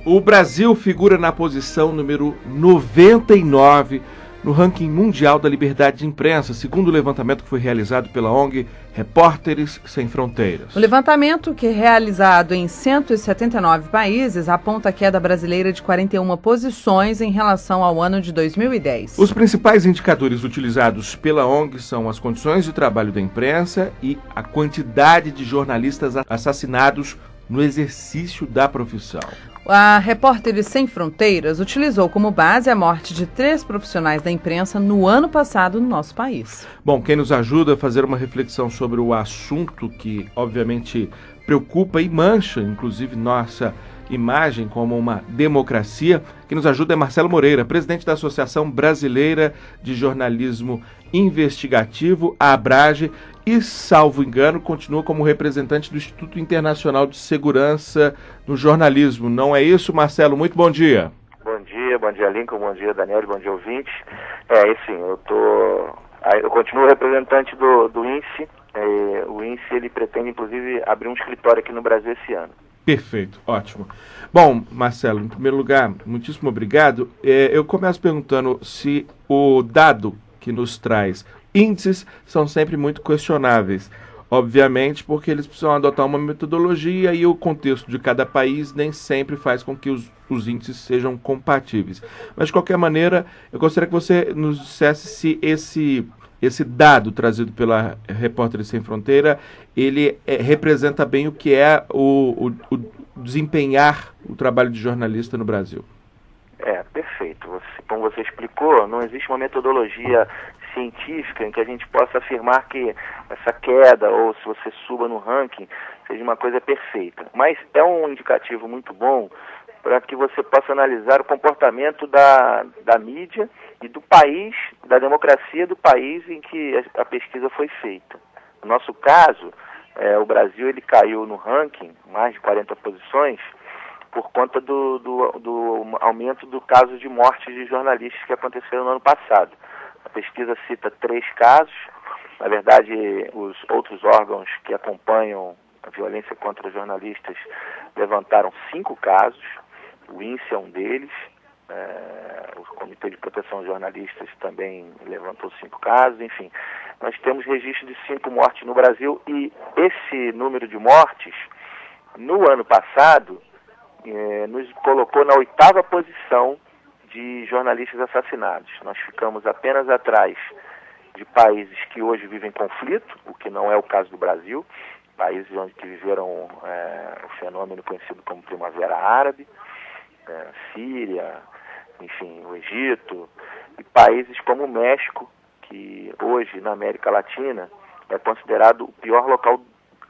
O Brasil figura na posição número 99 no ranking mundial da liberdade de imprensa, segundo o levantamento que foi realizado pela ONG Repórteres Sem Fronteiras. O levantamento, que é realizado em 179 países, aponta a queda brasileira de 41 posições em relação ao ano de 2010. Os principais indicadores utilizados pela ONG são as condições de trabalho da imprensa e a quantidade de jornalistas assassinados no exercício da profissão. A Repórteres Sem Fronteiras utilizou como base a morte de 3 profissionais da imprensa no ano passado no nosso país. Bom, quem nos ajuda a fazer uma reflexão sobre o assunto que, obviamente, preocupa e mancha, inclusive, nossa imagem como uma democracia, quem nos ajuda é Marcelo Moreira, presidente da Associação Brasileira de Jornalismo Investigativo, a ABRAGE, e, salvo engano, continua como representante do Instituto Internacional de Segurança no Jornalismo. Não é isso, Marcelo? Muito bom dia. Bom dia, Lincoln, bom dia, Daniel, bom dia, ouvintes. Sim, eu continuo representante do INSE. O INSE, ele pretende, inclusive, abrir um escritório aqui no Brasil esse ano. Perfeito, ótimo. Bom, Marcelo, em primeiro lugar, muitíssimo obrigado. Eu começo perguntando se o dado que nos traz índices são sempre muito questionáveis, obviamente, porque eles precisam adotar uma metodologia e o contexto de cada país nem sempre faz com que os índices sejam compatíveis. Mas, de qualquer maneira, eu gostaria que você nos dissesse se esse dado trazido pela Repórteres Sem Fronteira, ele representa bem o que é o desempenhar o trabalho de jornalista no Brasil. Perfeito. Como você explicou, não existe uma metodologia científica em que a gente possa afirmar que essa queda, ou se você suba no ranking, seja uma coisa perfeita. Mas é um indicativo muito bom para que você possa analisar o comportamento da mídia e do país, da democracia do país em que a pesquisa foi feita. No nosso caso, o Brasil ele caiu no ranking, mais de 40 posições, por conta do aumento do caso de morte de jornalistas que aconteceram no ano passado. A pesquisa cita 3 casos. Na verdade, os outros órgãos que acompanham a violência contra jornalistas levantaram 5 casos. O INSE é um deles. O Comitê de Proteção aos Jornalistas também levantou 5 casos. Enfim, nós temos registro de 5 mortes no Brasil e esse número de mortes, no ano passado, nos colocou na 8ª posição de jornalistas assassinados. Nós ficamos apenas atrás de países que hoje vivem conflito, o que não é o caso do Brasil, países onde viveram o fenômeno conhecido como Primavera Árabe, Síria, enfim, o Egito, e países como o México, que hoje na América Latina é considerado o pior local.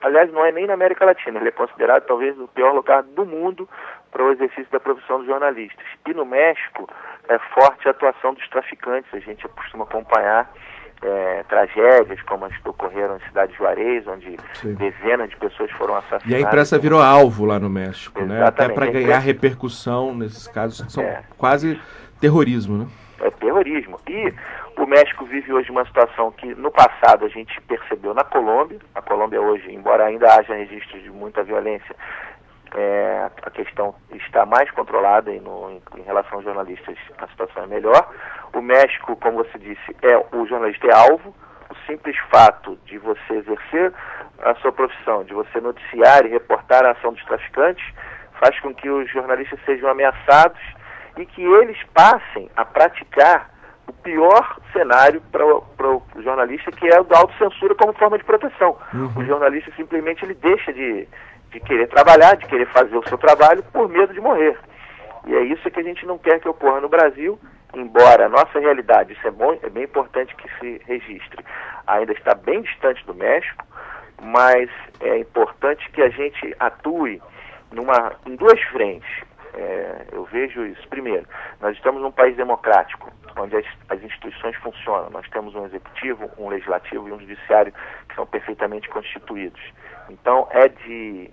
Aliás, não é nem na América Latina, ele é considerado talvez o pior lugar do mundo para o exercício da profissão dos jornalistas. E no México é forte a atuação dos traficantes. A gente costuma acompanhar tragédias como as que ocorreram em Cidade Juarez, onde dezenas de pessoas foram assassinadas. E a imprensa virou alvo lá no México, Exatamente, né? Até para ganhar repercussão nesses casos que são quase terrorismo, né? É terrorismo. E o México vive hoje uma situação que no passado a gente percebeu na Colômbia. A Colômbia hoje, embora ainda haja registros de muita violência, a questão está mais controlada e em relação aos jornalistas a situação é melhor. O México, como você disse, o jornalista é alvo. O simples fato de você exercer a sua profissão, de você noticiar e reportar a ação dos traficantes, faz com que os jornalistas sejam ameaçados e que eles passem a praticar o pior cenário para o jornalista, que é o da autocensura como forma de proteção. O jornalista simplesmente ele deixa de querer trabalhar, de querer fazer o seu trabalho por medo de morrer. E é isso que a gente não quer que ocorra no Brasil, embora a nossa realidade, isso é bem importante que se registre, ainda está bem distante do México, mas é importante que a gente atue em 2 frentes. Eu vejo isso. Primeiro, nós estamos num país democrático, onde as instituições funcionam. Nós temos um executivo, um legislativo e um judiciário que são perfeitamente constituídos. Então, é de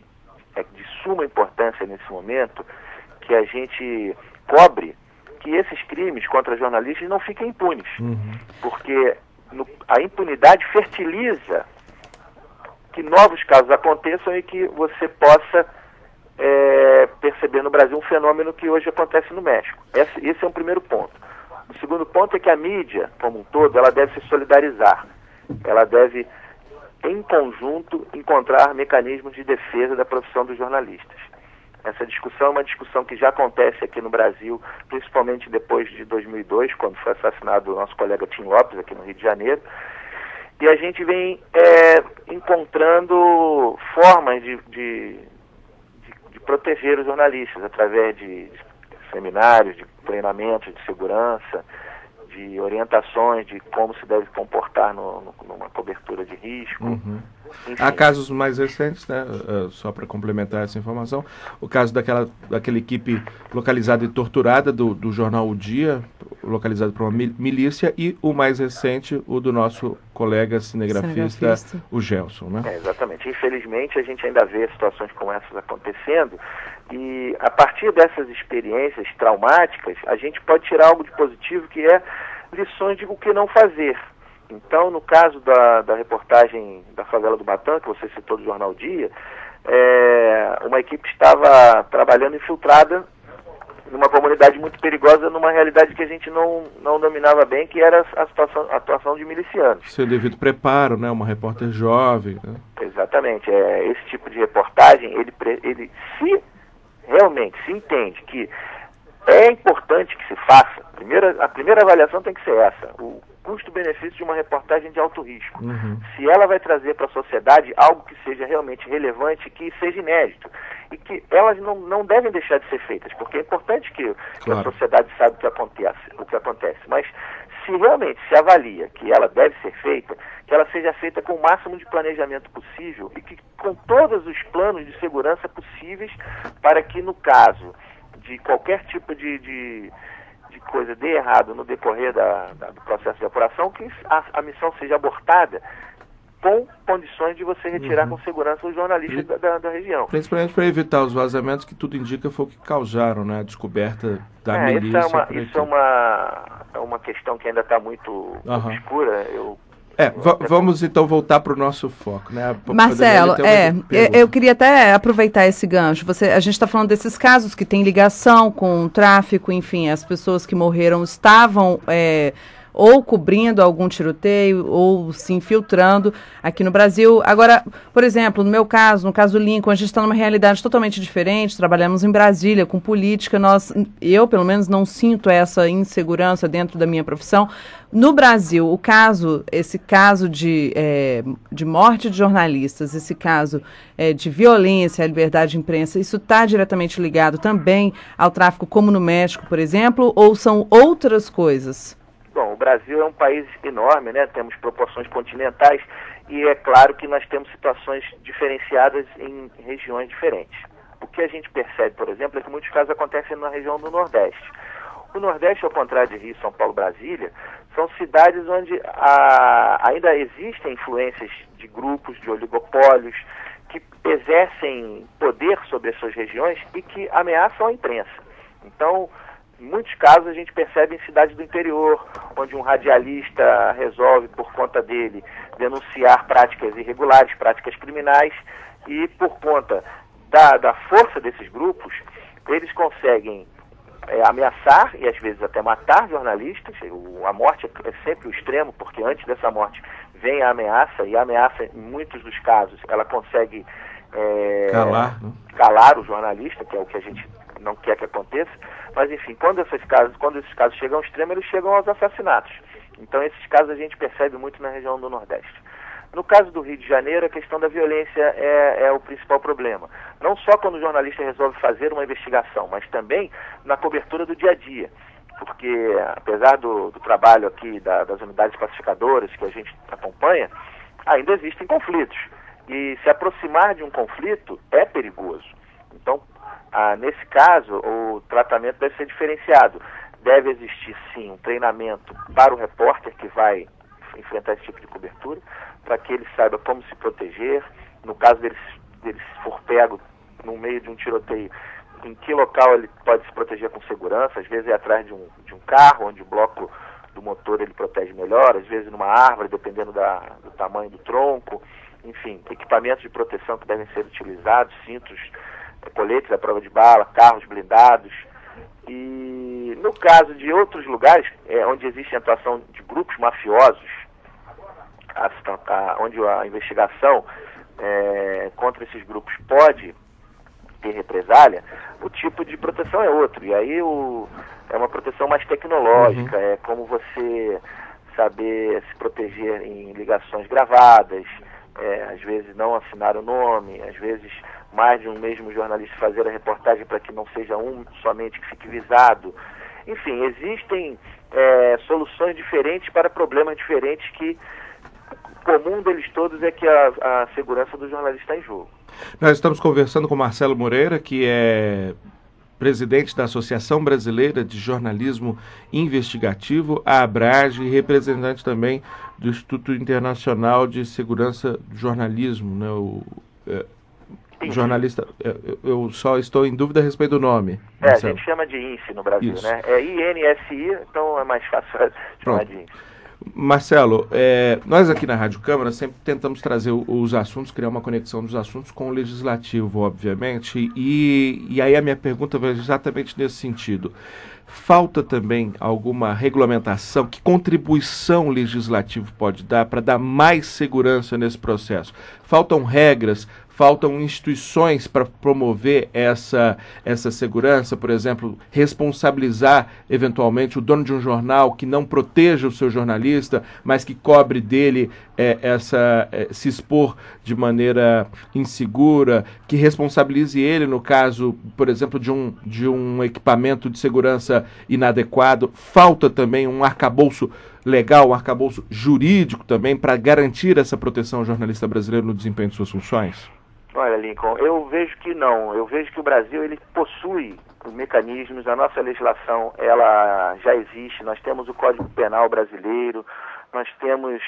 suma importância nesse momento que a gente cobre que esses crimes contra jornalistas não fiquem impunes. Porque a impunidade fertiliza que novos casos aconteçam e que você possa perceber no Brasil um fenômeno que hoje acontece no México. Esse é um primeiro ponto. O segundo ponto é que a mídia, como um todo, ela deve se solidarizar. Ela deve, em conjunto, encontrar mecanismos de defesa da profissão dos jornalistas. Essa discussão é uma discussão que já acontece aqui no Brasil, principalmente depois de 2002, quando foi assassinado o nosso colega Tim Lopes, aqui no Rio de Janeiro. E a gente vem encontrando formas de proteger os jornalistas através de seminários, de treinamentos de segurança, de orientações de como se deve comportar numa cobertura de risco. Uhum. Há casos mais recentes, né? Só para complementar essa informação, o caso daquela equipe localizada e torturada do jornal O Dia, localizado por uma milícia, e o mais recente, o do nosso colega cinegrafista. O Gelson, né? Exatamente. Infelizmente, a gente ainda vê situações como essas acontecendo, e a partir dessas experiências traumáticas, a gente pode tirar algo de positivo, que é lições de o que não fazer. Então, no caso da reportagem da favela do Batã, que você citou do Jornal Dia, uma equipe estava trabalhando infiltrada numa comunidade muito perigosa, numa realidade que a gente não dominava bem, que era a atuação de milicianos. Seu devido preparo, né? Uma repórter jovem. Né? Exatamente. Esse tipo de reportagem, ele se realmente se entende que é importante que se faça, a primeira avaliação tem que ser essa, o custo-benefício de uma reportagem de alto risco. Uhum. Se ela vai trazer para a sociedade algo que seja realmente relevante, que seja inédito, e que elas não devem deixar de ser feitas, porque é importante que a sociedade saiba o que acontece. Mas se realmente se avalia que ela deve ser feita, que ela seja feita com o máximo de planejamento possível e que com todos os planos de segurança possíveis, para que no caso de qualquer tipo de coisa dê errado no decorrer do processo de apuração, que a missão seja abortada com condições de você retirar com segurança os jornalistas da região. Principalmente para evitar os vazamentos, que tudo indica foi o que causaram, né, a descoberta da milícia. Isso é uma questão que ainda está muito obscura. Vamos então voltar para o nosso foco, né? Marcelo, eu queria até aproveitar esse gancho. A gente está falando desses casos que têm ligação com o tráfico, enfim, as pessoas que morreram estavam ou cobrindo algum tiroteio ou se infiltrando aqui no Brasil. Agora, por exemplo, no meu caso, no caso do Lincoln, a gente está numa realidade totalmente diferente, trabalhamos em Brasília com política, eu pelo menos não sinto essa insegurança dentro da minha profissão. No Brasil, esse caso de morte de jornalistas, esse caso de violência à liberdade de imprensa, isso está diretamente ligado também ao tráfico, como no México, por exemplo, ou são outras coisas? Bom, o Brasil é um país enorme, né? Temos proporções continentais e é claro que nós temos situações diferenciadas em regiões diferentes. O que a gente percebe, por exemplo, é que muitos casos acontecem na região do Nordeste. O Nordeste, ao contrário de Rio, São Paulo, Brasília, são cidades onde ainda existem influências de grupos, de oligopólios, que exercem poder sobre as suas regiões e que ameaçam a imprensa. Então, em muitos casos a gente percebe em cidades do interior, onde um radialista resolve, por conta dele, denunciar práticas irregulares, práticas criminais, e por conta da força desses grupos, eles conseguem ameaçar e às vezes até matar jornalistas. A morte é sempre o extremo, porque antes dessa morte vem a ameaça, e a ameaça, em muitos dos casos, ela consegue calar o jornalista, que é o que a gente não quer que aconteça. Mas enfim, quando esses casos chegam ao extremo, eles chegam aos assassinatos. Então esses casos a gente percebe muito na região do Nordeste. No caso do Rio de Janeiro, a questão da violência é o principal problema. Não só quando o jornalista resolve fazer uma investigação, mas também na cobertura do dia a dia. Porque, apesar do trabalho aqui das unidades pacificadoras que a gente acompanha, ainda existem conflitos. E se aproximar de um conflito é perigoso. Então, nesse caso, o tratamento deve ser diferenciado. Deve existir, sim, um treinamento para o repórter que vai enfrentar esse tipo de cobertura, para que ele saiba como se proteger. No caso dele for pego no meio de um tiroteio, em que local ele pode se proteger com segurança. Às vezes é atrás de um carro, onde o bloco do motor ele protege melhor, às vezes numa árvore, dependendo do tamanho do tronco. Enfim, equipamentos de proteção que devem ser utilizados, cintos coletes à prova de bala, carros blindados. E no caso de outros lugares onde existe a atuação de grupos mafiosos, onde a investigação contra esses grupos pode ter represália, o tipo de proteção é outro. E aí é uma proteção mais tecnológica, é como você saber se proteger em ligações gravadas, às vezes não assinar o nome, às vezes mais de um mesmo jornalista fazer a reportagem para que não seja um somente que fique visado. Enfim, existem soluções diferentes para problemas diferentes que o comum deles todos é que a segurança do jornalista está em jogo. Nós estamos conversando com Marcelo Moreira, que é presidente da Associação Brasileira de Jornalismo Investigativo, a ABRAGE, e representante também do Instituto Internacional de Segurança do Jornalismo, né? Jornalista, eu só estou em dúvida a respeito do nome. A gente chama de INSI no Brasil, isso, né? É INSI, então é mais fácil chamar de INSI. Marcelo, nós aqui na Rádio Câmara sempre tentamos trazer os assuntos, criar uma conexão dos assuntos com o legislativo, obviamente, e aí a minha pergunta vai exatamente nesse sentido. Falta também alguma regulamentação? Que contribuição o legislativo pode dar para dar mais segurança nesse processo? Faltam regras? Faltam instituições para promover essa segurança, por exemplo, responsabilizar eventualmente o dono de um jornal que não proteja o seu jornalista, mas que cobre dele se expor de maneira insegura, que responsabilize ele no caso, por exemplo, de um equipamento de segurança inadequado. Falta também um arcabouço legal, um arcabouço jurídico também para garantir essa proteção ao jornalista brasileiro no desempenho de suas funções? Olha, Lincoln, eu vejo que não. Eu vejo que o Brasil ele possui os mecanismos, a nossa legislação ela já existe, nós temos o Código Penal brasileiro, nós temos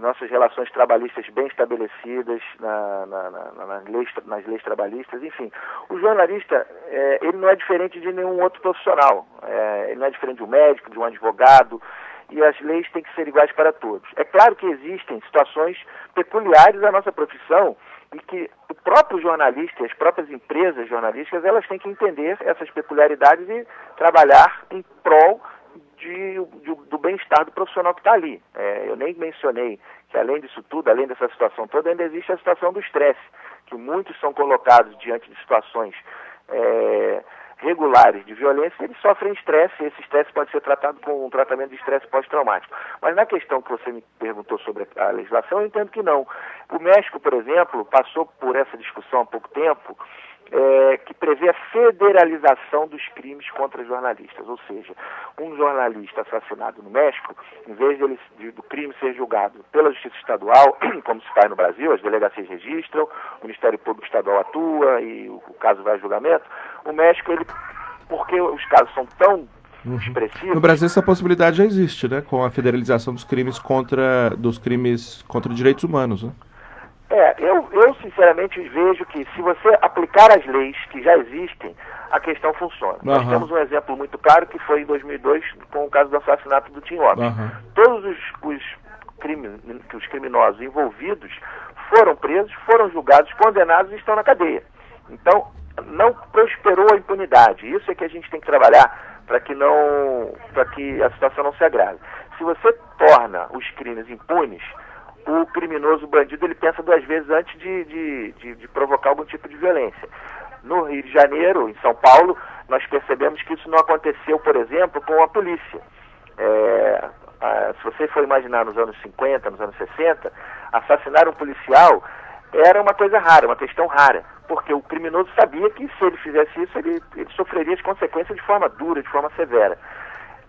nossas relações trabalhistas bem estabelecidas nas leis trabalhistas, enfim. O jornalista, ele não é diferente de nenhum outro profissional, ele não é diferente de um médico, de um advogado, e as leis têm que ser iguais para todos. É claro que existem situações peculiares à nossa profissão, e que o próprio jornalista e as próprias empresas jornalísticas, elas têm que entender essas peculiaridades e trabalhar em prol do bem-estar do profissional que está ali. Eu nem mencionei que além disso tudo, além dessa situação toda, ainda existe a situação do estresse, que muitos são colocados diante de situações regulares de violência, eles sofrem estresse, e esse estresse pode ser tratado com um tratamento de estresse pós-traumático. Mas na questão que você me perguntou sobre a legislação, eu entendo que não. O México, por exemplo, passou por essa discussão há pouco tempo, que prevê a federalização dos crimes contra jornalistas, ou seja, um jornalista assassinado no México, em vez do crime ser julgado pela Justiça Estadual, como se faz no Brasil, as delegacias registram, o Ministério Público Estadual atua e o caso vai a julgamento, o México, porque os casos são tão expressivos... No Brasil essa possibilidade já existe, né, com a federalização dos crimes contra direitos humanos, né? Eu sinceramente vejo que se você aplicar as leis que já existem, a questão funciona. Nós temos um exemplo muito claro que foi em 2002 com o caso do assassinato do Tim Lopes. Todos os criminosos envolvidos foram presos, foram julgados, condenados e estão na cadeia. Então, não prosperou a impunidade. Isso é que a gente tem que trabalhar para que a situação não se agrave. Se você torna os crimes impunes, o criminoso, o bandido, ele pensa duas vezes antes de provocar algum tipo de violência. No Rio de Janeiro, em São Paulo, nós percebemos que isso não aconteceu, por exemplo, com a polícia. Se você for imaginar nos anos 50, nos anos 60, assassinar um policial era uma coisa rara, uma questão rara, porque o criminoso sabia que se ele fizesse isso, ele sofreria as consequências de forma dura, de forma severa.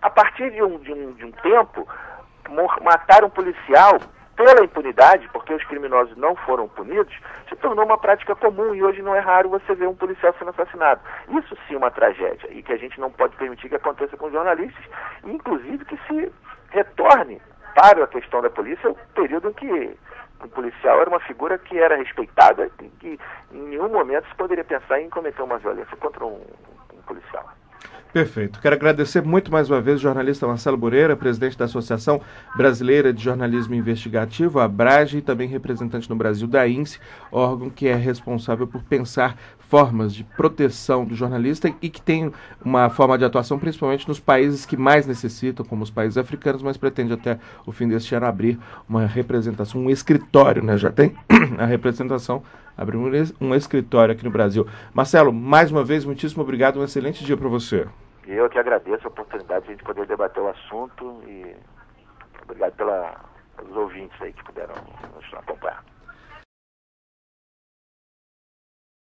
A partir de um tempo, matar um policial pela impunidade, porque os criminosos não foram punidos, se tornou uma prática comum e hoje não é raro você ver um policial sendo assassinado. Isso sim é uma tragédia e que a gente não pode permitir que aconteça com jornalistas, e inclusive que se retorne para a questão da polícia o período em que o policial era uma figura que era respeitada e que em nenhum momento se poderia pensar em cometer uma violência contra um policial. Perfeito. Quero agradecer muito mais uma vez o jornalista Marcelo Moreira, presidente da Associação Brasileira de Jornalismo Investigativo, a ABRAGE, e também representante no Brasil da INSI, órgão que é responsável por pensar formas de proteção do jornalista e que tem uma forma de atuação principalmente nos países que mais necessitam, como os países africanos, mas pretende até o fim deste ano abrir uma representação, um escritório, né? Já tem a representação, abrir um escritório aqui no Brasil. Marcelo, mais uma vez, muitíssimo obrigado, um excelente dia para você. Eu que agradeço a oportunidade de a gente poder debater o assunto e obrigado pelos ouvintes aí que puderam nos acompanhar.